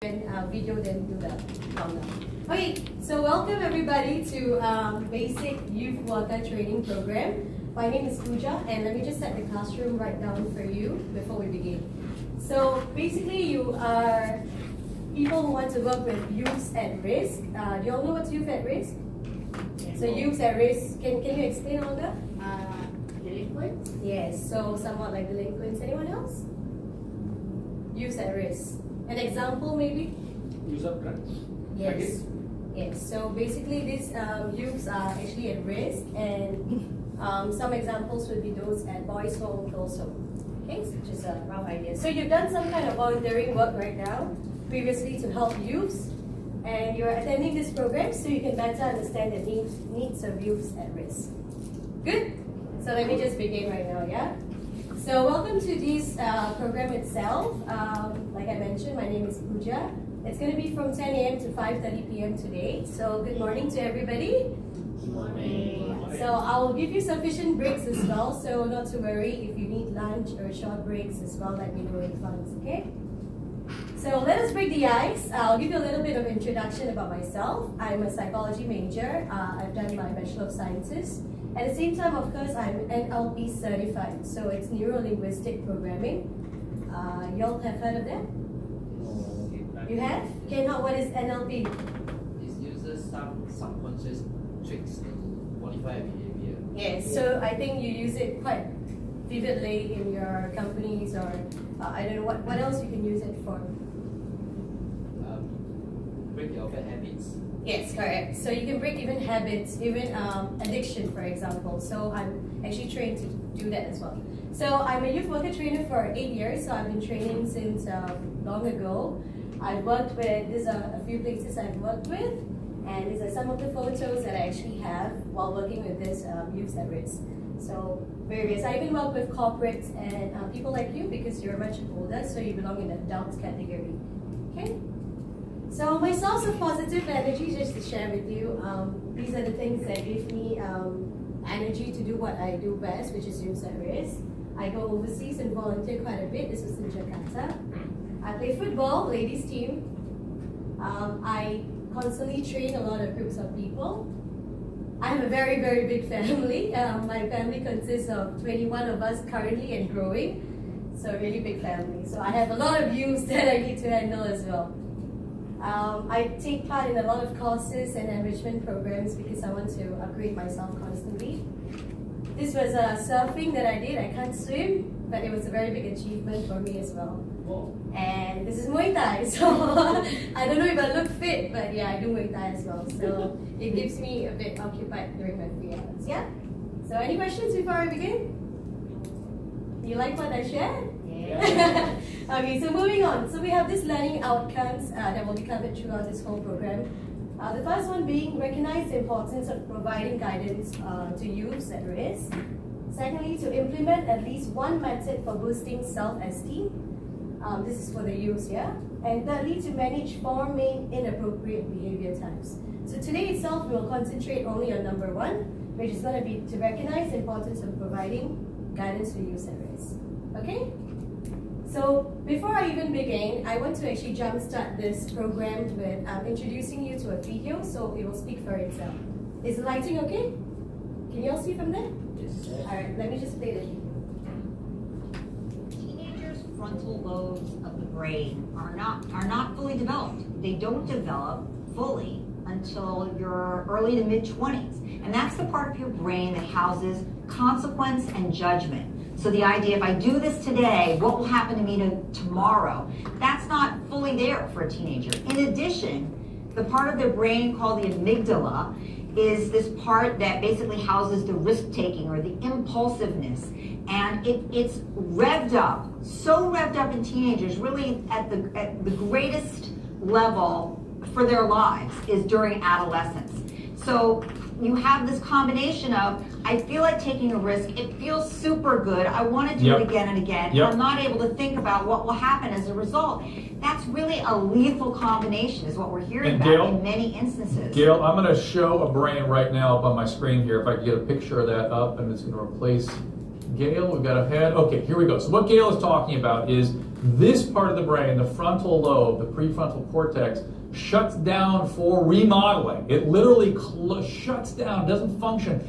Video, then do the countdown. Okay, so welcome everybody to Basic Youth Worker Training Program. My name is Pooja, and let me just set the classroom right down for you before we begin. So basically, you are people who want to work with youths at risk. Do you all know what's youth at risk? So youths at risk, can you explain all that? Delinquents? Yes, so somewhat like delinquents. Anyone else? Youths at risk. An example maybe? Use of drugs. Yes. Yes. So basically, these youths are actually at risk, and some examples would be those at boys' home, girls' home. Okay, so just a rough idea. So you've done some kind of volunteering work right now, previously to help youths, and you're attending this program so you can better understand the needs of youths at risk. Good. So let me just begin right now. Yeah. So welcome to this program itself. Like I mentioned, my name is Pooja. It's going to be from 10 a.m. to 5:30 p.m. today. So good morning to everybody. Good morning. So I'll give you sufficient breaks as well. So not to worry if you need lunch or short breaks as well. Let me know in advance, okay? So let us break the ice. I'll give you a little bit of introduction about myself. I'm a psychology major. I've done my Bachelor of Sciences. At the same time, of course, I'm NLP certified, so it's Neuro-Linguistic Programming. Y'all have heard of that? You have? Okay, now what is NLP? It uses some subconscious tricks to modify behavior. Yes, so I think you use it quite vividly in your companies, or I don't know, what else you can use it for? Break your bad habits. Yes, correct. So you can break even habits, even addiction, for example. So I'm actually trained to do that as well. So I'm a youth worker trainer for 8 years. So I've been training since long ago. I've worked with, these are a few places I've worked with, and these are some of the photos that I actually have while working with this youth at risk. So various. I even work with corporates and people like you because you're much older, so you belong in the adults category. Okay. So my source of positive energy, just to share with you, these are the things that give me energy to do what I do best, which is youth at risk. I go overseas and volunteer quite a bit. This was in Jakarta. I play football, ladies team. I constantly train a lot of groups of people. I have a very, very big family. My family consists of 21 of us currently and growing. So a really big family. So I have a lot of youths that I need to handle as well. I take part in a lot of courses and enrichment programs because I want to upgrade myself constantly. This was surfing that I did. I can't swim, but it was a very big achievement for me as well. Whoa. And this is Muay Thai, so I don't know if I look fit, but yeah, I do Muay Thai as well. So it keeps me a bit occupied during my free hours. Yeah? So any questions before I begin? You like what I shared? Yeah. Okay, so moving on. So we have these learning outcomes that will be covered throughout this whole program. The first one being recognize the importance of providing guidance to youths at risk. Secondly, to implement at least one method for boosting self-esteem. This is for the youths, yeah? And thirdly, to manage four main inappropriate behavior types. So today itself, we'll concentrate only on number one, which is going to be to recognize the importance of providing guidance to youths at risk. Okay? So before I even begin, I want to actually jumpstart this program with introducing you to a video, so it will speak for itself. Is the lighting okay? Can you all see from there? Yes. Alright, let me just play the video. Teenagers' frontal lobes of the brain are not fully developed. They don't develop fully until your early to mid-20s. And that's the part of your brain that houses consequence and judgment. So the idea, if I do this today, what will happen to me tomorrow? That's not fully there for a teenager. In addition, the part of their brain called the amygdala is this part that basically houses the risk-taking or the impulsiveness. And it's revved up, so revved up in teenagers, really at the greatest level for their lives is during adolescence. So you have this combination of, I feel like taking a risk, it feels super good, I want to do it again and again, and I'm not able to think about what will happen as a result. That's really a lethal combination is what we're hearing about in many instances. Gail, I'm going to show a brain right now up on my screen here, if I can get a picture of that up, and it's going to replace Gail. We've got a head. Okay, here we go. So what Gail is talking about is This part of the brain, the frontal lobe, the prefrontal cortex, shuts down for remodeling. It literally shuts down, doesn't function.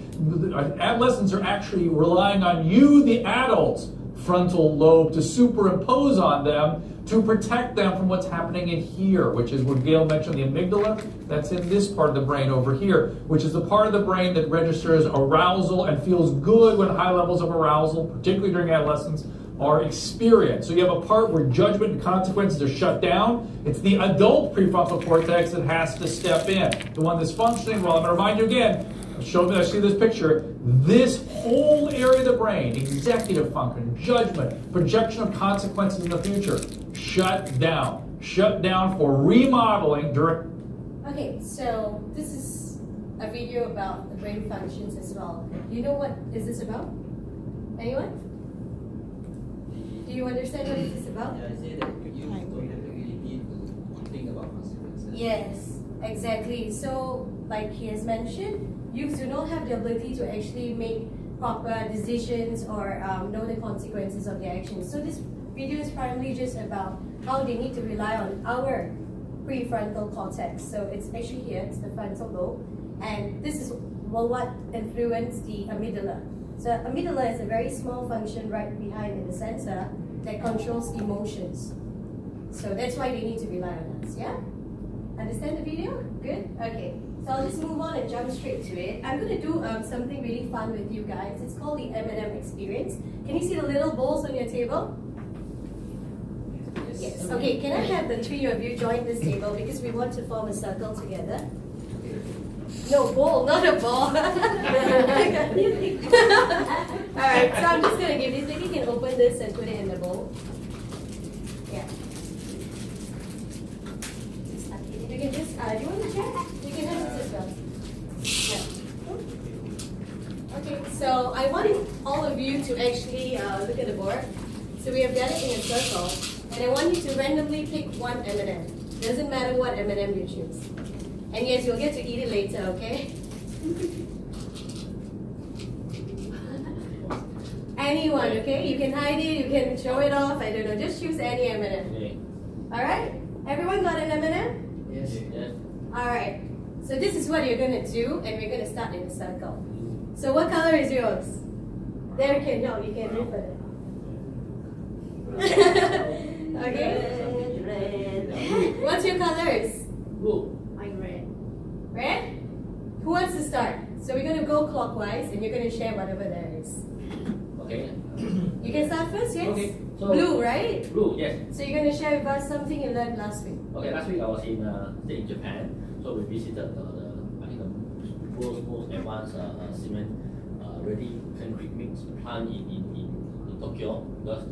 Adolescents are actually relying on you, the adults, frontal lobe, to superimpose on them to protect them from what's happening in here, which is what Gail mentioned, the amygdala. That's in this part of the brain over here, which is the part of the brain that registers arousal and feels good when high levels of arousal, particularly during adolescence, are experienced. So you have a part where judgment and consequences are shut down. It's the adult prefrontal cortex that has to step in. The one that's functioning, well, I'm going to remind you again, I see this picture, this whole area of the brain, executive function, judgment, projection of consequences in the future, shut down. Shut down for remodeling during... Okay, so this is a video about the brain functions as well. You know what is this about? Anyone? Do you understand what is this about? Yeah, I say that you don't have the ability to think about consequences. Yes, exactly. So, like he has mentioned, youths do not have the ability to actually make proper decisions or know the consequences of their actions. So this video is primarily just about how they need to rely on our prefrontal cortex. So it's actually here, it's the frontal lobe, and this is what influences the amygdala. So amygdala is a very small function right behind in the center that controls emotions. So that's why they need to rely on us, yeah? Understand the video? Good? Okay. So I'll just move on and jump straight to it. I'm going to do something really fun with you guys. It's called the M&M experience. Can you see the little bowls on your table? Yes. Okay, can I have the three of you join this table because we want to form a circle together? No, bowl, not a ball. Alright, so I'm just going to give this. Maybe you can open this and put it in the bowl. Yeah. You can just, do you want to check? You can have this as well. Yeah. Okay, so I want all of you to actually look at the board. So we have got it in a circle. And I want you to randomly pick one M&M. Doesn't matter what M&M you choose. And yes, you'll get to eat it later, okay? Anyone, okay? You can hide it, you can show it off, I don't know. Just choose any M&M. Okay. Alright? Everyone got an M&M? Yes. Yes. Alright. So this is what you're going to do, and we're going to start in a circle. So what color is yours? There, you can read for it. Okay? Red. What's your colors? Blue. I'm red. Red? Who wants to start? So we're going to go clockwise and you're going to share whatever there is. Okay. You can start first, yes? Okay. So Blue, right? Blue, yes. So you're going to share with us something you learned last week. Okay, last week I was in Japan, so we visited the most advanced cement ready concrete mix plant in Tokyo because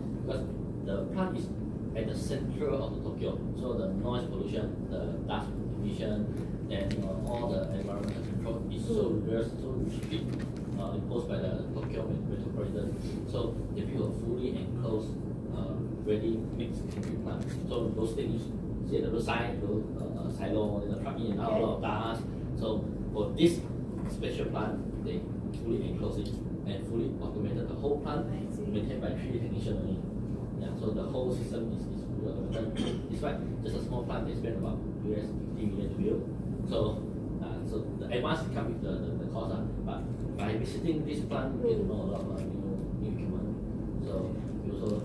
the plant is at the center of the Tokyo, so the noise pollution, the dust emission, and all the environmental control is so rigorous, so strict, imposed by the Tokyo metropolitan. So they built a fully enclosed, ready mixed concrete plant. So those things you see at the roadside, those silo, the truck in and out, a lot of dust. So for this special plant, they fully enclosed it and fully automated the whole plant, maintained by 3 technicians only. Yeah, so the whole system is fully automated. Despite just a small plant, they spend about US 50 million to build. So the advance come with the cost, but by visiting this plant, we get to know a lot of new equipment. So we also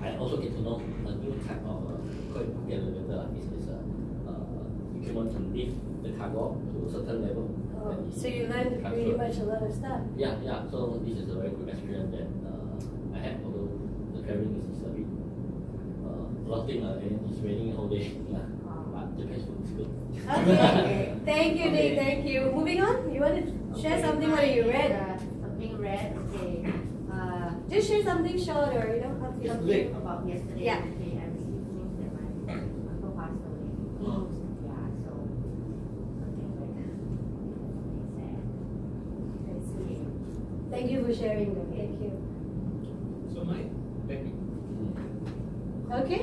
I also get to know a new type of elevator. Is equipment to lift the cargo to a certain level. So you learned really much a lot of stuff. Yeah. So this is a very good experience that I had. Although the traveling is a bit a lot of things, and it's raining all day. Yeah. But Japan's food is good. Okay. Thank you, Dave. Thank you. Moving on. You want to share something? What you read? Something red. Okay. Just share something short, or up to you. About yesterday. Yeah. Okay, I received news that my uncle passed away. Yeah. So something like that. Sad. Thank you for sharing them. Thank you. So my baby. Okay.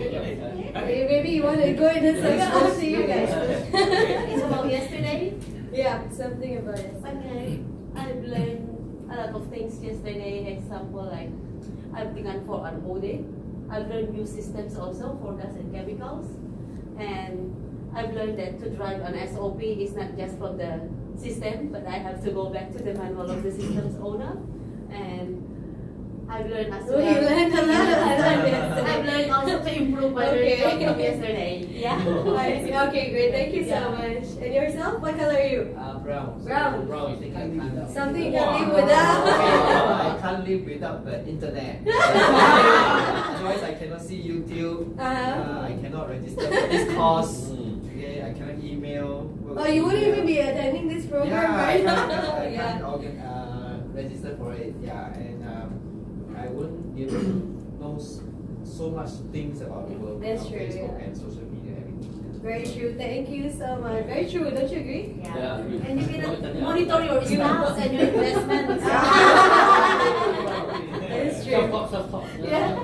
Maybe you want to go in the circle after you guys. It's about yesterday. Yeah, something about it. Okay. I've learned a lot of things yesterday. Example, like I've begun for an whole day. I've learned new systems also for gas and chemicals. And I've learned that to drive an SOP is not just from the system, but I have to go back to the manual of the system's owner. And I've learned as Oh, well. you learned a lot of I've stuff. learned also to improve my Okay. learning from yesterday. Yeah. I see. Okay, great. Thank you so Yeah. much. And yourself? What color are you? Brown. Brown. Brown is taking time. Something you can live I without. can't live without the internet. Otherwise, I cannot see YouTube. I cannot register for this course. Okay, I cannot email. Oh, you wouldn't even be attending this program, Yeah, right? I Yeah. can't register for it. Yeah, and I wouldn't be able to know so much things about the world. That's on true, Facebook yeah. and social media, everything. Very true. Thank you so much. Very true. Don't you agree? Yeah. And you can monitor your spouse and your investments. That is true. Self-talk. Yeah.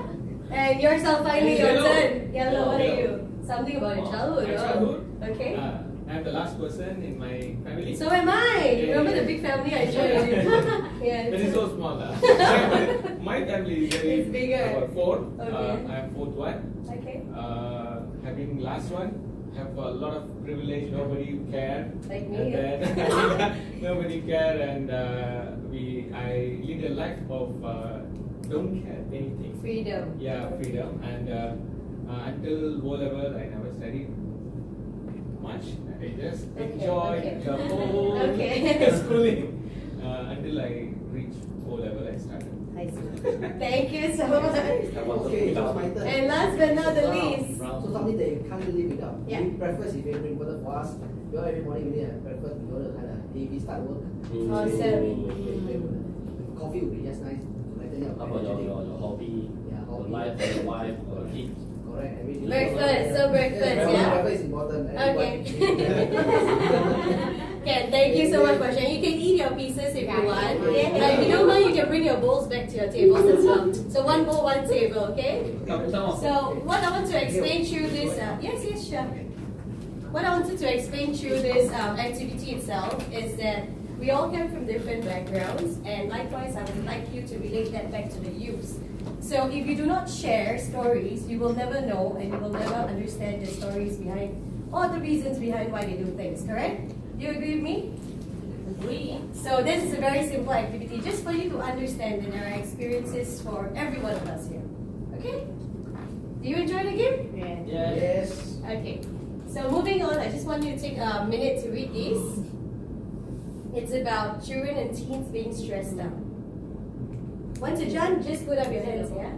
And yourself, finally, your Yellow. turn. Yellow, what are Yellow. you? Something about your childhood. My oh. childhood? Okay. I'm the last person in my family. So am I. Yeah, Remember yeah. the big family I showed you? Yeah. But it's so small. My family is very It's bigger. about four. Okay. I'm fourth one. Okay. Having last one, have a lot of privilege. Nobody care. Like me. And then nobody care, and I lead a life of don't care anything. Freedom. Yeah, freedom. And until O level, I never studied much. I just Okay, enjoyed okay. the whole Okay. schooling until I reached O level. I started. I see. Thank you so much. Okay, so my turn. And last but not the Brown. least. So something that you can't live without. Yeah. Breakfast is very important for us. Because every morning we need to have breakfast in order to kind of maybe start work. Awesome. Very important. Coffee would be just nice. Like How about your hobby, Yeah, your hobby. life, your wife, your kids? Correct. Everything. Breakfast, so breakfast, yeah? Breakfast is important. Okay. Okay, thank you so much for sharing. You can eat your pieces if you want. If you don't mind, you can bring your bowls back to your tables as well. So one bowl, one table, okay? So what I want to explain through this, yes, sure. What I wanted to explain through this activity itself is that we all come from different backgrounds, and likewise, I would like you to relate that back to the youth. So if you do not share stories, you will never know, and you will never understand the stories behind, or the reasons behind why they do things, correct? Do you agree with me? Agree. So this is a very simple activity, just for you to understand that there are experiences for every one of us here. Okay? Do you enjoy the game? Yeah. Yes. Okay. So moving on, I just want you to take a minute to read this. It's about children and teens being stressed out. Once you're done, just put up your hands, yeah?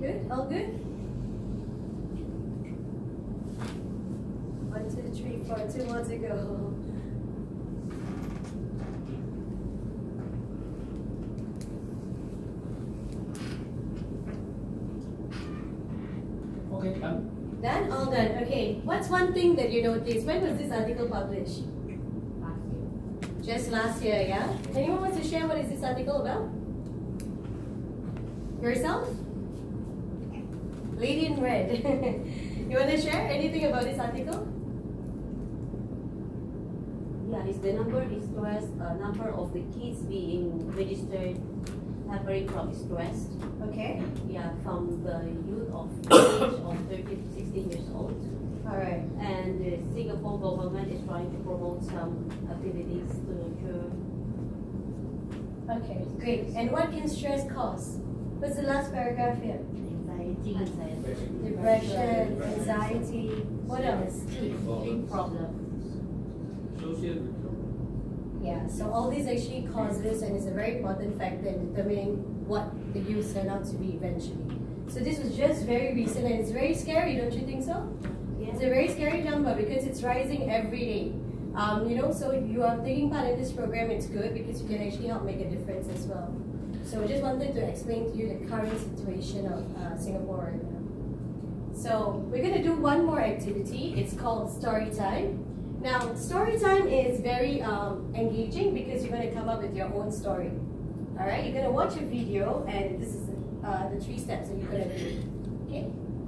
Good? All good? 1, 2, 3, 4, 2 more to go. Okay, done. Done? All done. Okay. What's one thing that you noticed? When was this article published? Last year. Just last year, yeah? Anyone wants to share what is this article about? Yourself? Lady in red. You want to share anything about this article? Yeah, it's the number is stress, number of the kids being registered suffering from stress. Okay. Yeah, from the youth of age of 13 to 16 years old. Alright. And the Singapore government is trying to promote some activities to cure. Okay, great. And what can stress cause? What's the last paragraph here? Anxiety. Depression, anxiety. What else? Sleep problems. Social. Yeah, so all these actually causes, and it's a very important factor in determining what the youth turn out to be eventually. So this was just very recent, and it's very scary, don't you think so? It's a very scary number because it's rising every day. So if you are taking part in this program, it's good because you can actually help make a difference as well. So I just wanted to explain to you the current situation of Singapore right now. So we're going to do one more activity. It's called story time. Now, story time is very engaging because you're going to come up with your own story. All right, you're going to watch a video, and this is the 3 steps that you're going to do. Okay.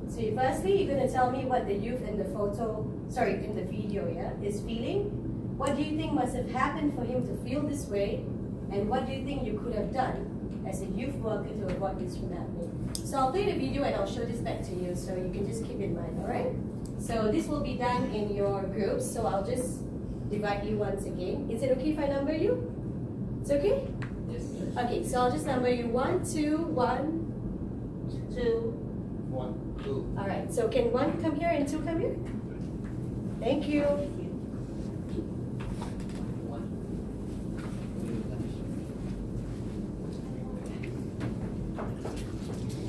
So firstly, you're going to tell me what the youth in the in the video, is feeling. What do you think must have happened for him to feel this way? And what do you think you could have done as a youth worker to avoid this from happening? So I'll play the video and I'll show this back to you so you can just keep in mind, all right? So this will be done in your groups, so I'll just divide you once again. Is it okay if I number you? It's okay? Yes. Okay, so I'll just number you 1, 2, 1, 2. 1, 2. All right, so can 1 come here and 2 come here? Thank you.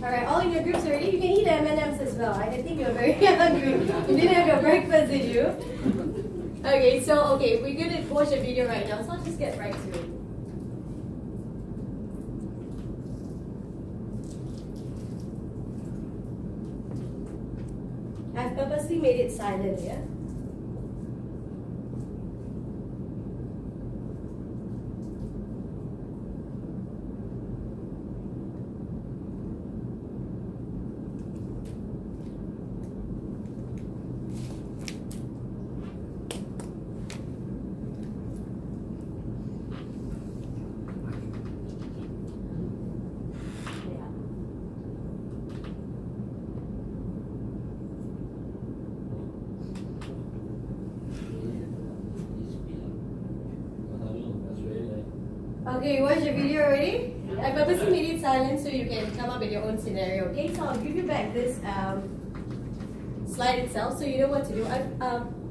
All right, all in your groups already? You can eat the M&Ms as well. I think you're very hungry. You didn't have your breakfast, did you? Okay, we're going to watch a video right now, so I'll just get right to it. I've purposely made it silent, yeah? Okay, you watched the video already? I purposely made it silent so you can come up with your own scenario. Okay, so I'll give you back this slide itself so you know what to do. I've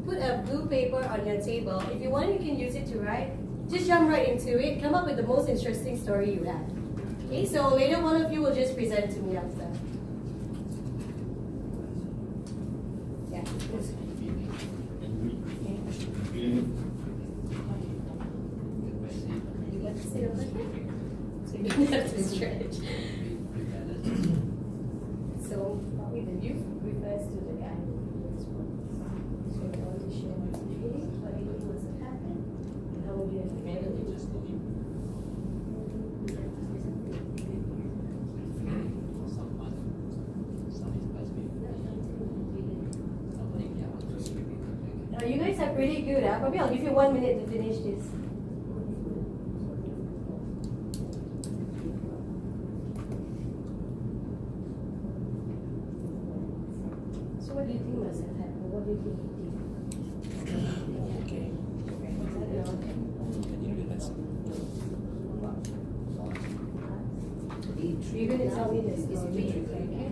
put a blue paper on your table. If you want, you can use it to write. Just jump right into it. Come up with the most interesting story you have. Okay, so later one of you will just present to me after. Yeah. Sit over here. So you don't have to stretch. So probably the youth refers to the guy who was born. So I want to share my feelings, what do you think must have happened, and how would you have handled it? Now you guys are pretty good, huh? Probably I'll give you 1 minute to finish this. So what do you think must have happened? What do you think he did? You're going to tell me this story, okay?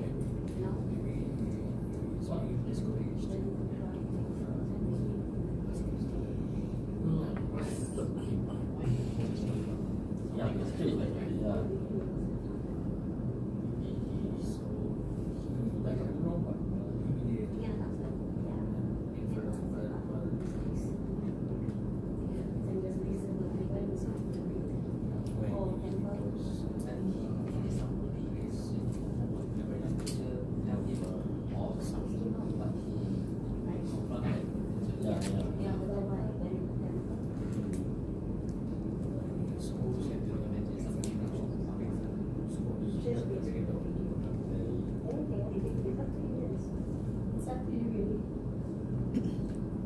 It's up to you, really.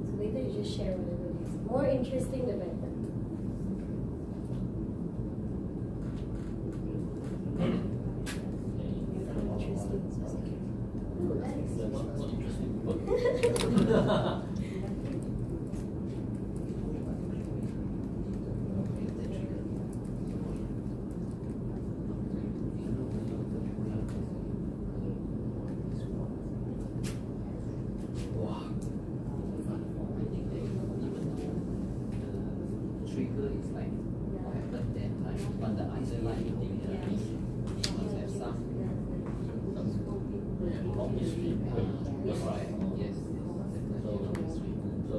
So later you just share whatever it is. More interesting, the better. Trigger is like what happened then, like on the underlying thing, must have some long history. right. Yes. So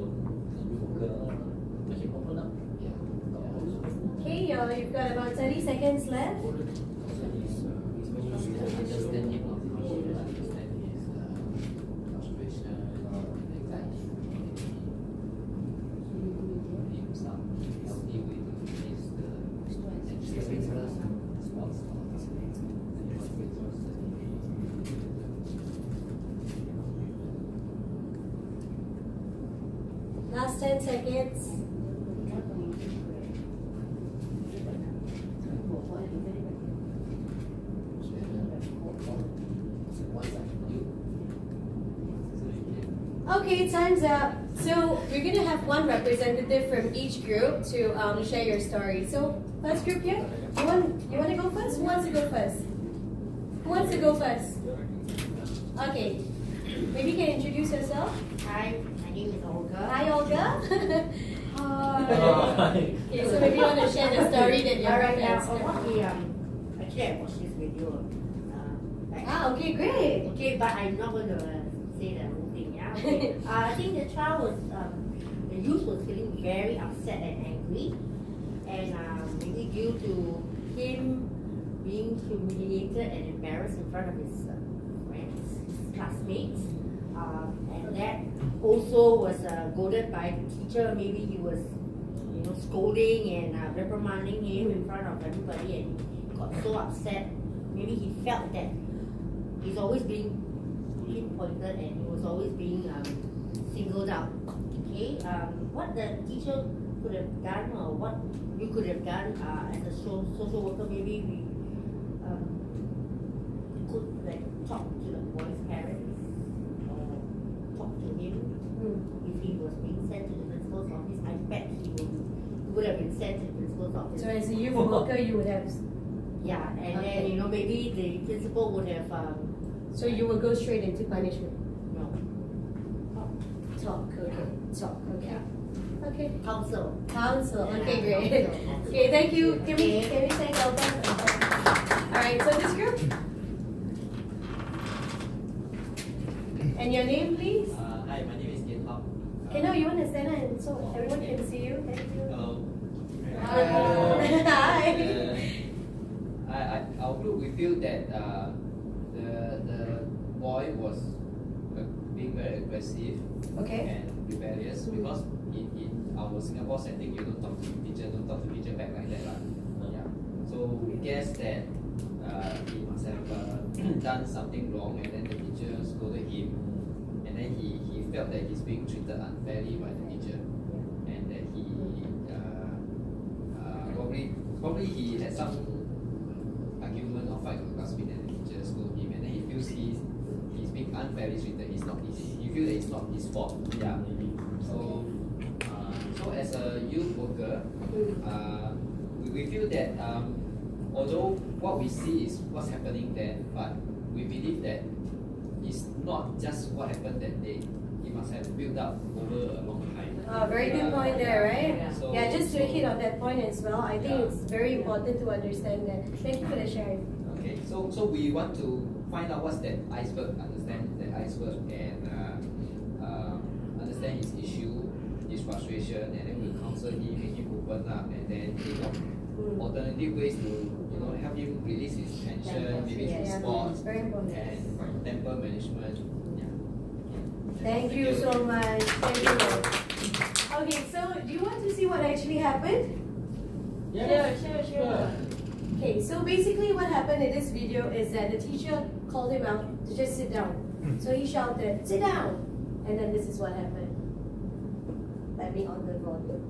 got about 30 seconds left. Understanding of how you understand his frustration, anxiety, maybe some healthy way to face the response. Last 10 seconds. Okay, time's up. So we're gonna have one representative from each group to share your story. So first group here, you want to go first? Who wants to go first? Who wants to go first? Okay, maybe you can introduce yourself. Hi, my name is Olga. Hi, Olga. Hi. Okay, so maybe you want to share the story that you Alright, now have. what we actually I watched this video. Okay, great. Okay, but I'm not going to say the whole thing. Yeah. Okay. I think the child was the youth was feeling very upset and angry, and maybe due to him being humiliated and embarrassed in front of his friends, his classmates, and that also was goaded by the teacher. Maybe he was, scolding and reprimanding him in front of everybody, and he got so upset. Maybe he felt that he's always being pinpointed and he was always being singled out. Okay, what the teacher could have done, or what you could have done as a social worker, maybe we could talk to the boy's parents or talk to him. If he was being sent to the principal's office, I bet he would have been sent to the principal's office. So as a youth worker, you would have. Yeah, and Okay. then maybe the principal would have So you will go straight into punishment. no Talk. Okay. Talk. Okay. Okay. counsel. Council. Okay, Yeah, great. counsel. Okay, thank you. Can we thank Olga? All right. So this group. And your name, please? Hi, my name is Kian Hop. Okay, no, you want to stand and so everyone can see you. Thank you. Hello. Hi. Our group, we feel that the boy was being very aggressive Okay. and rebellious because in our Singapore setting, you don't talk to teacher back like that. Yeah. So we guess that he must have done something wrong, and then the teacher scolded him, and then he felt that he's being treated unfairly by the teacher, and that he probably he had some argument or fight with the classmate, and the teacher scolded him, and then he feels he's being unfairly treated. He feels that it's not his fault. Yeah. So as a youth worker, we feel that although what we see is what's happening there, but we believe that it's not just what happened that day. It must have built up over a long time. Very good point there, right? So- Yeah, just to hit on that point as well, I think Yeah. it's very important to understand that. Thank you for the sharing. Okay, so we want to find out what's that iceberg, understand that iceberg, and understand his issue, his frustration, and then we'll counsel him, make him open up, and then think of alternative ways to help him release his tension, maybe through Yeah, sports very important. and temper management. Yeah. Thank you so much. Thank you. Okay, so do you want to see what actually happened? Sure. Okay, so basically what happened in this video is that the teacher called him out to just sit down. So he shouted, "Sit down!" And then this is what happened. Let me on the volume.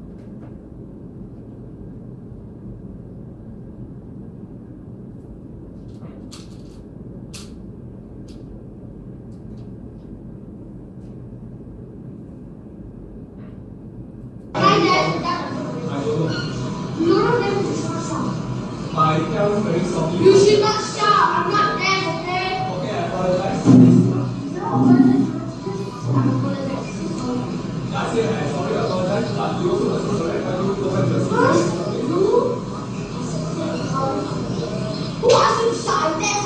You should not shout. I'm not deaf, okay? Okay, I apologize. Last year, I sorry, I apologize. But you also must correct. I will go back to the Who asked you to shout? I'm deaf.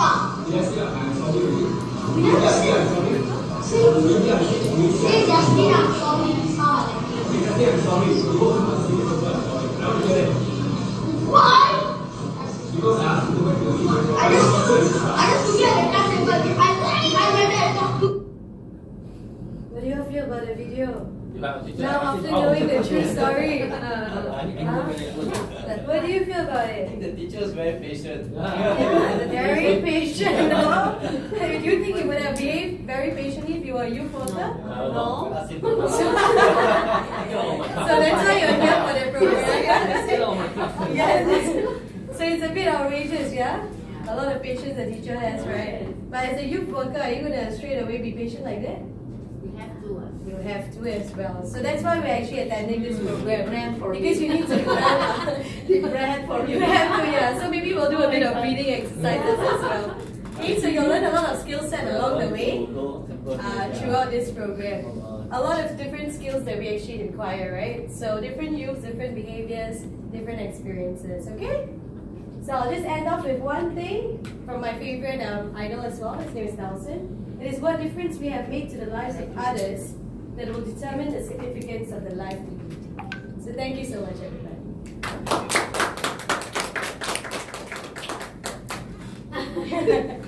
Yes, yeah, I'm sorry. We never Yes, said. yeah, I'm sorry. Say Justin, I'm sorry. It's not like Yes, yeah, I'm sorry. You also must say I'm sorry. Now you get it. Why? I just forget the class, but if I went there and talk to. What do you feel about the video? You have a teacher. Now after knowing the true story, what do you feel about I think it? the teacher is very patient. Yeah, very patient, no? Do you think you would have behaved very patiently if you were a youth worker? No? Ask him So that's why you're here for the program, yeah? Yes. So it's a bit outrageous, yeah? A lot of patience the teacher has, right? But as a youth worker, are you going to straight away be patient like that? We have to. You have to as well. So that's why we're actually attending this program. Ran for Because you need to Ran for You have to, yeah. So maybe we'll do a bit of breathing exercises as well. Okay, so you'll learn a lot of skill set along the way throughout this program. A lot of different skills that we actually require, right? So different youths, different behaviors, different experiences, okay? So I'll just end off with one thing from my favorite idol as well. His name is Nelson. It is what difference we have made to the lives of others that will determine the significance of the life we lead. So thank you so much, everybody.